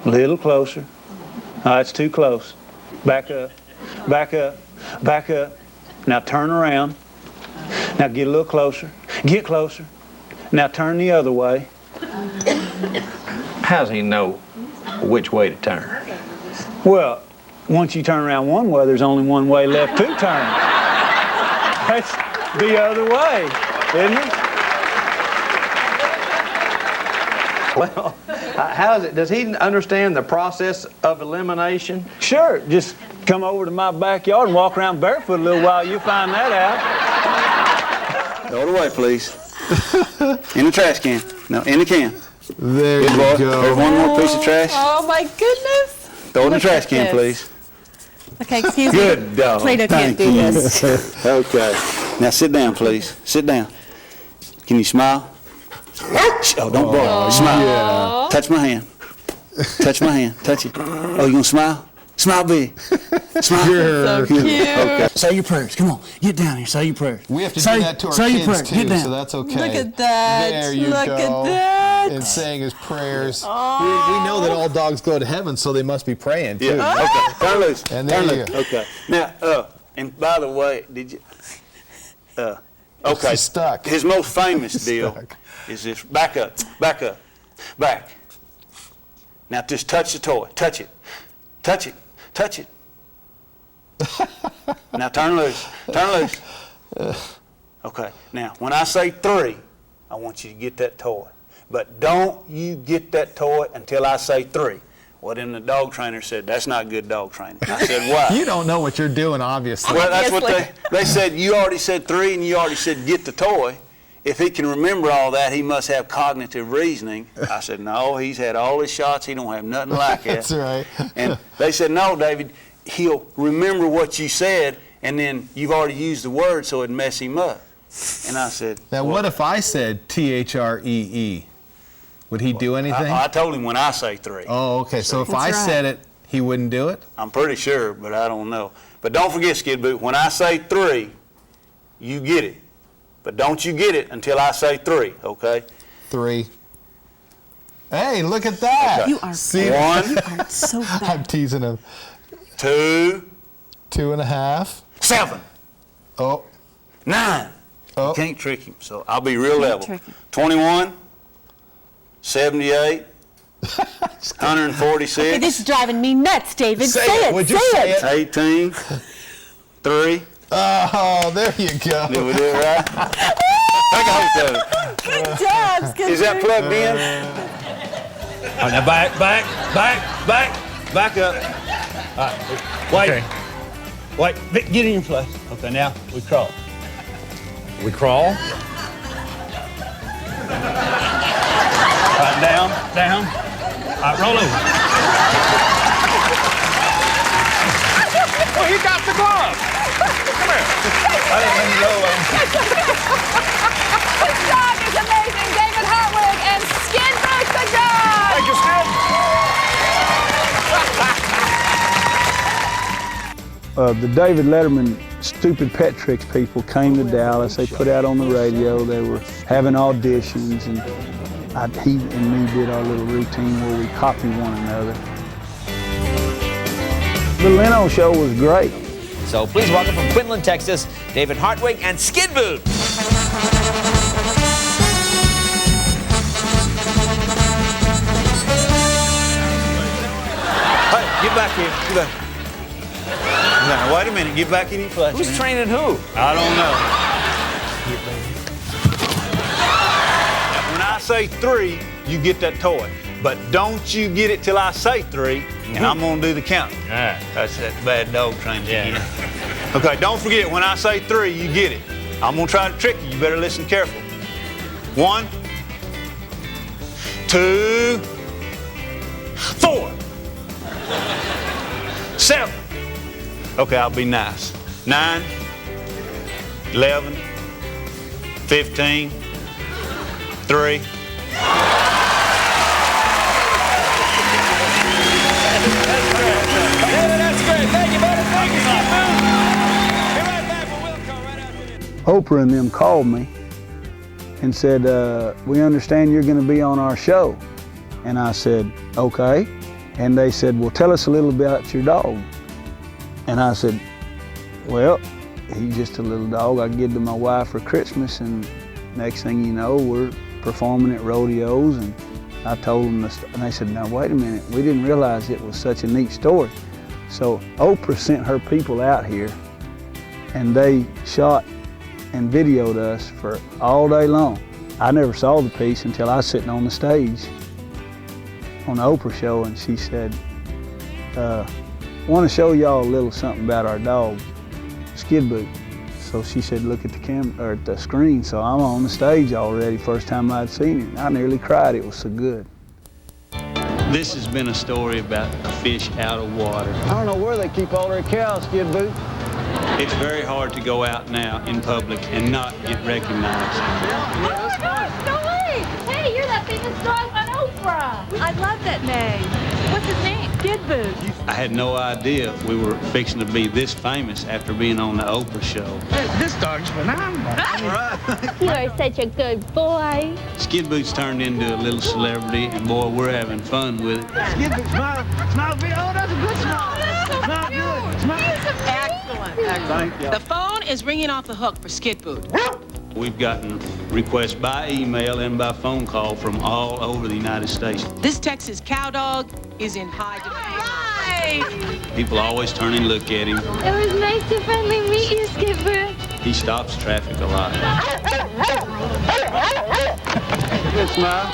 Little closer. It's too close. Back up, back up, back up. Now turn around. Now get a little closer. Get closer. Now turn the other way. How does he know which way to turn? Well, once you turn around one way, there's only one way left to turn. That's the other way, isn't it? Well, how is it? Does he understand the process of elimination? Sure. Just come over to my backyard and walk around barefoot a little while. You'll find that out. Throw it away, please. In the trash can. No, in the can. There you go. There's one more piece of trash. Oh my goodness. Throw it in the trash can, please. Okay, excuse me. Good dog. Plato can't do this. Okay. Now sit down, please. Sit down. Can you smile? Oh, don't bark. Smile. Yeah. Touch my hand. Touch my hand. Touch it. Oh, you gonna smile? Smile big. Smile. So cute. Okay. Say your prayers. Come on. Get down here. Say your prayers. We have to do that to our kids too, so that's okay. Look at that. There you Look go. at that. And saying his prayers. Oh. We know that all dogs go to heaven, so they must be praying too. Yeah. Okay. Turn loose. And there Turn you loose. go. Okay. Now, and by the way, did you? Okay. He's stuck. His most famous deal stuck. is this: back up, back up, back. Now just touch the toy. Touch it. Touch it. Touch it. Now turn loose. Turn loose. Okay. Now, when I say 3, I want you to get that toy. But don't you get that toy until I say 3. Well, then the dog trainer said, that's not good dog training. I said, why? You don't know what you're doing, obviously. Well, that's what they said. You already said 3 and you already said get the toy. If he can remember all that, he must have cognitive reasoning. I said, no, he's had all his shots. He don't have nothing like that. That's right. And they said, no, David, he'll remember what you said, and then you've already used the word, so it'd mess him up. And I said, Now, well, what if I said THREE? Would he do anything? I told him when I say 3. Oh, okay. So if I said it, he wouldn't do it? I'm pretty sure, but I don't know. But don't forget, Skidboot, when I say 3, you get it. But don't you get it until I say 3, okay? 3. Hey, look at that. Okay. You are See? 1, You are so bad. I'm teasing him. 2, 2.5. 7, Oh. 9. Oh. You can't trick him, so I'll be real Can't level. trick him. 21, 78, 146. Okay, this is driving me nuts, David. Say Say it. it. Would you Say say it. 18, 3. Oh, there you go. Did we do it right? Take a hold of it. Good job, Skidboot. Is that plugged in? All right, now back up. All right, wait. Okay. Wait, get in your place. Okay, now we crawl. We crawl? All right, down. All right, roll over. Oh, he got the glove. Come here. I didn't mean to roll over. This dog is amazing. David Hartwig and Skidboot the dog. Thank you, Skid. The David Letterman Stupid Pet Tricks people came to Dallas. They put out on the radio. They were having auditions, and he and me did our little routine where we copy one another. The Leno show was great. So please welcome from Quinlan, Texas, David Hartwig and Skidboot. Hey, get back here. Get back. Now, wait a minute. Get back in your place. Who's training who? I don't know. When I say 3, you get that toy. But don't you get it till I say 3, and I'm going to do the counting. All right. That's that bad dog training Yeah. again. Okay, don't forget, when I say 3, you get it. I'm going to try to trick you. You better listen careful. 1, 2, 4, 7. Okay, I'll be nice. 9, 11, 15, 3. Oprah and them called me and said, we understand you're going to be on our show. And I said, okay. And they said, well, tell us a little about your dog. And I said, well, he's just a little dog I give to my wife for Christmas, and next thing you know, we're performing at rodeos. And I told them this, and they said, now wait a minute, we didn't realize it was such a neat story. So Oprah sent her people out here, and they shot and videoed us for all day long. I never saw the piece until I was sitting on the stage on the Oprah show, and she said, want to show y'all a little something about our dog, Skidboot. So she said, look at the camera, or at the screen. So I'm on the stage already, first time I'd seen it. I nearly cried, it was so good. This has been a story about a fish out of water. I don't know where they keep all their cows, Skidboot. It's very hard to go out now in public and not get recognized. Oh my gosh, no way! Hey, you're that famous dog on Oprah! I love that name. What's his name? Skidboot. I had no idea we were fixing to be this famous after being on the Oprah show. This dog's phenomenal. You are such a good boy. Skidboot's turned into a little celebrity, and boy, we're having fun with it. Skidboot, smile big. Oh, that's a good smile. Smile good. Smile. Excellent. The phone is ringing off the hook for Skidboot. We've gotten requests by email and by phone call from all over the United States. This Texas cow dog is in high demand. People always turn and look at him. It was nice to finally meet you, Skidboot. He stops traffic a lot. Good smile.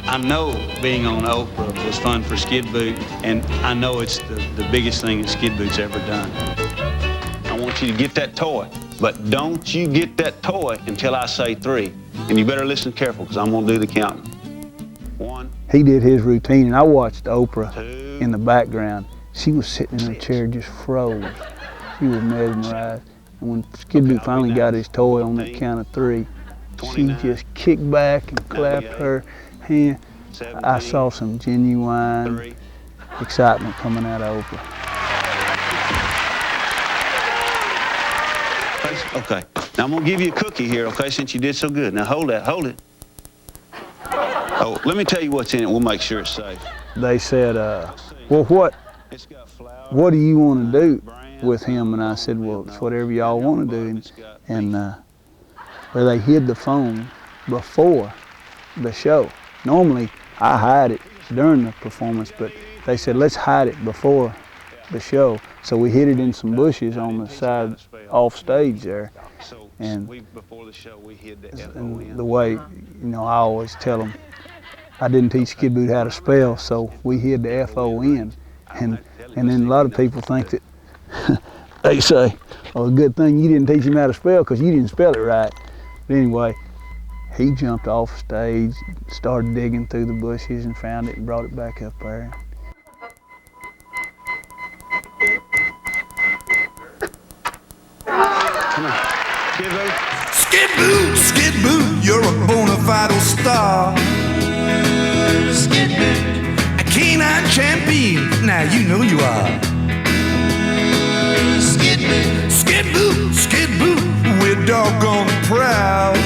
I know being on Oprah was fun for Skidboot, and I know it's the biggest thing that Skidboot's ever done. I want you to get that toy, but don't you get that toy until I say 3. And you better listen careful, because I'm going to do the counting. 1. He did his routine, and I watched Oprah 2. in the background. She was sitting in a chair, just froze. She was mesmerized. And when Skidboot finally got his toy on that count of 3, she just kicked back and clapped her hand. I saw some genuine excitement coming out of Oprah. Okay, now I'm going to give you a cookie here, okay, since you did so good. Now hold that, hold it. Oh, let me tell you what's in it. We'll make sure it's safe. They said, well, what do you want to do with him? And I said, well, it's whatever y'all want to do. And well, they hid the phone before the show. Normally, I hide it during the performance, but they said, let's hide it before the show. So we hid it in some bushes on the side off stage there. And the way, you know, I always tell them, I didn't teach Skidboot how to spell, so we hid the F-O-N. And then a lot of people think that, they say, oh, good thing you didn't teach him how to spell because you didn't spell it right. But anyway, he jumped off stage, started digging through the bushes and found it and brought it back up there. Come on, Skidboot. Skidboot, Skidboot, you're a bona fide star. Skidboot, a canine champion, now you know you are. Skidboot, Skidboot, Skidboot, we're doggone proud.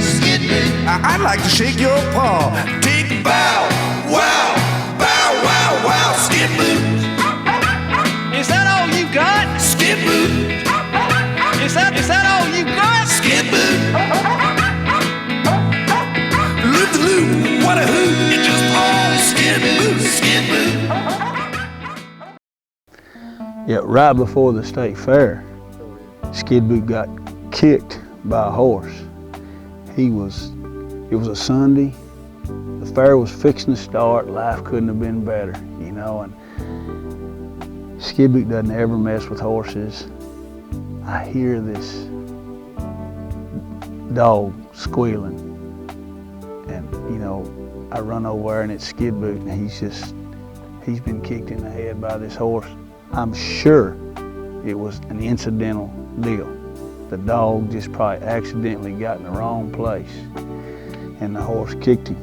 Skidboot, I'd like to shake your paw, take a bow, wow, bow, wow, wow, Skidboot. Is that all you got? Skidboot. Is that all you got? Skidboot. Loop the loop, what a hoot, it's just all Skidboot, Skidboot. Yeah, right before the state fair, Skidboot got kicked by a horse. It was a Sunday, the fair was fixing to start, life couldn't have been better, you know, and Skidboot doesn't ever mess with horses. I hear this dog squealing, and you know, I run over there and it's Skidboot, and he's been kicked in the head by this horse. I'm sure it was an incidental deal. The dog just probably accidentally got in the wrong place, and the horse kicked him.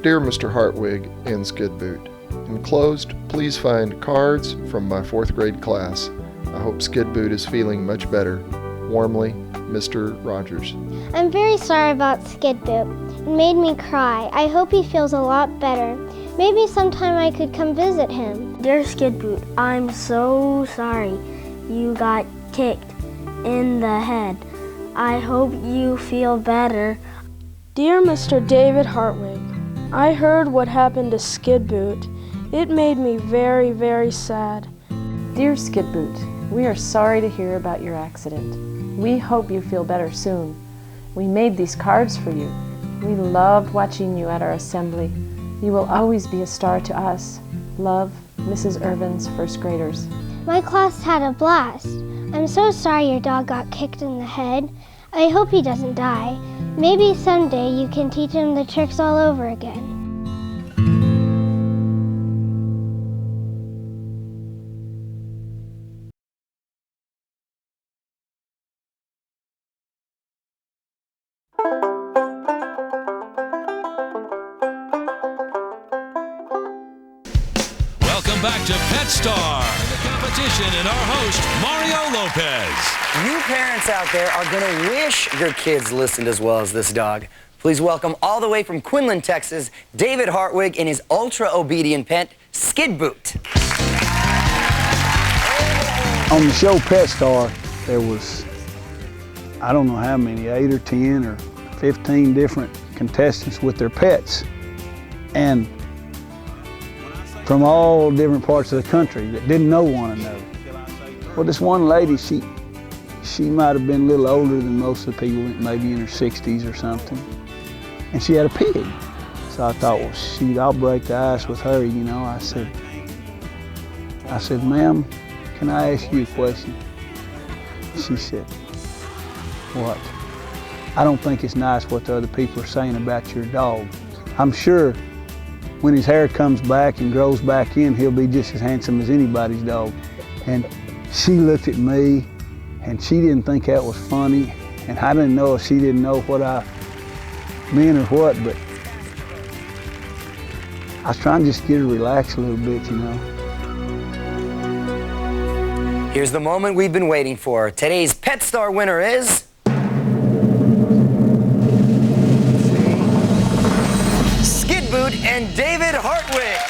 Dear Mr. Hartwig and Skidboot, enclosed, please find cards from my 4th grade class. I hope Skidboot is feeling much better. Warmly, Mr. Rogers. I'm very sorry about Skidboot. It made me cry. I hope he feels a lot better. Maybe sometime I could come visit him. Dear Skidboot, I'm so sorry you got kicked in the head. I hope you feel better. Dear Mr. David Hartwig, I heard what happened to Skidboot. It made me very, very sad. Dear Skidboot, we are sorry to hear about your accident. We hope you feel better soon. We made these cards for you. We loved watching you at our assembly. You will always be a star to us. Love, Mrs. Irvin's first graders. My class had a blast. I'm so sorry your dog got kicked in the head. I hope he doesn't die. Maybe someday you can teach him the tricks all over again. Welcome back to Pet Star, the competition, and our host, Mario Lopez. You parents out there are going to wish your kids listened as well as this dog. Please welcome all the way from Quinlan, Texas, David Hartwig and his ultra-obedient pet, Skidboot. On the show Pet Star, there was, I don't know how many, 8 or 10 or 15 different contestants with their pets. And from all different parts of the country that didn't know one another. Well, this one lady, she might have been a little older than most of the people, maybe in her 60s or something. And she had a pig. So I thought, well, shoot, I'll break the ice with her, you know. I said, ma'am, can I ask you a question? She said, what? I don't think it's nice what the other people are saying about your dog. I'm sure when his hair comes back and grows back in, he'll be just as handsome as anybody's dog. And she looked at me, and she didn't think that was funny, and I didn't know if she didn't know what I meant or what, but I was trying to just get her relaxed a little bit, you know. Here's the moment we've been waiting for. Today's Pet Star winner is... Skidboot and David Hartwig.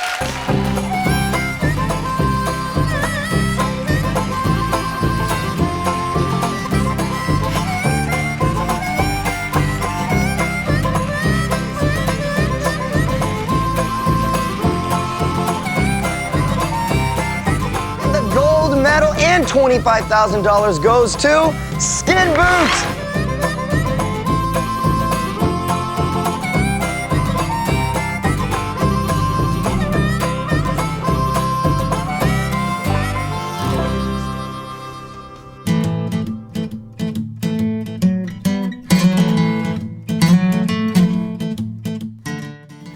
The gold medal and $25,000 goes to Skidboot.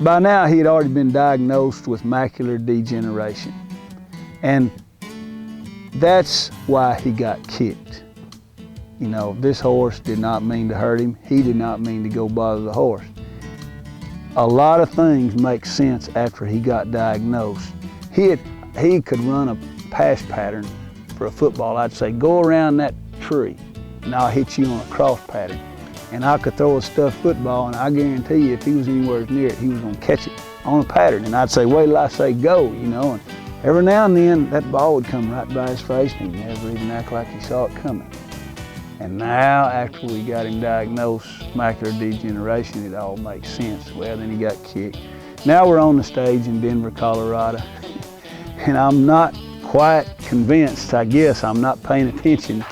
By now, he had already been diagnosed with macular degeneration. And that's why he got kicked. You know, this horse did not mean to hurt him. He did not mean to go bother the horse. A lot of things make sense after he got diagnosed. He could run a pass pattern for a football. I'd say, go around that tree, and I'll hit you on a cross pattern. And I could throw a stuffed football, and I guarantee you if he was anywhere near it, he was gonna catch it on a pattern. And I'd say, wait till I say go, you know. And every now and then, that ball would come right by his face, and he'd never even act like he saw it coming. And now, after we got him diagnosed, macular degeneration, it all makes sense. Well, then he got kicked. Now we're on the stage in Denver, Colorado, and I'm not quite convinced, I guess, I'm not paying attention.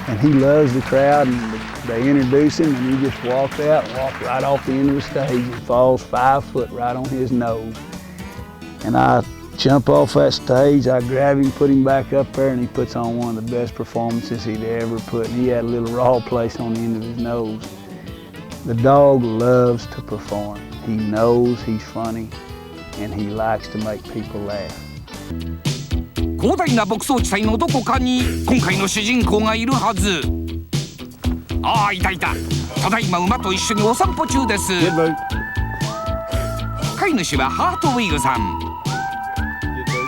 And he loves the crowd, and they introduce him, and he just walked out and walked right off the end of the stage and falls 5 foot right on his nose. And I jump off that stage, I grab him, put him back up there, and he puts on one of the best performances he'd ever put. And he had a little raw place on the end of his nose. The dog loves to perform. He knows he's funny, and he likes to make people laugh. 広大な牧草地帯のどこかに今回の主人公がいるはず。ああ、いたいた。ただいま馬と一緒にお散歩中です。飼い主はハートウィグさん。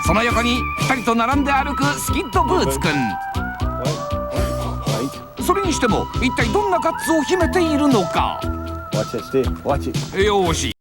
その横に2人と並んで歩くスキッドブーツくん。それににしても一体どんなガッツを秘めているのか。Watch it, Steve. Watch it. よーし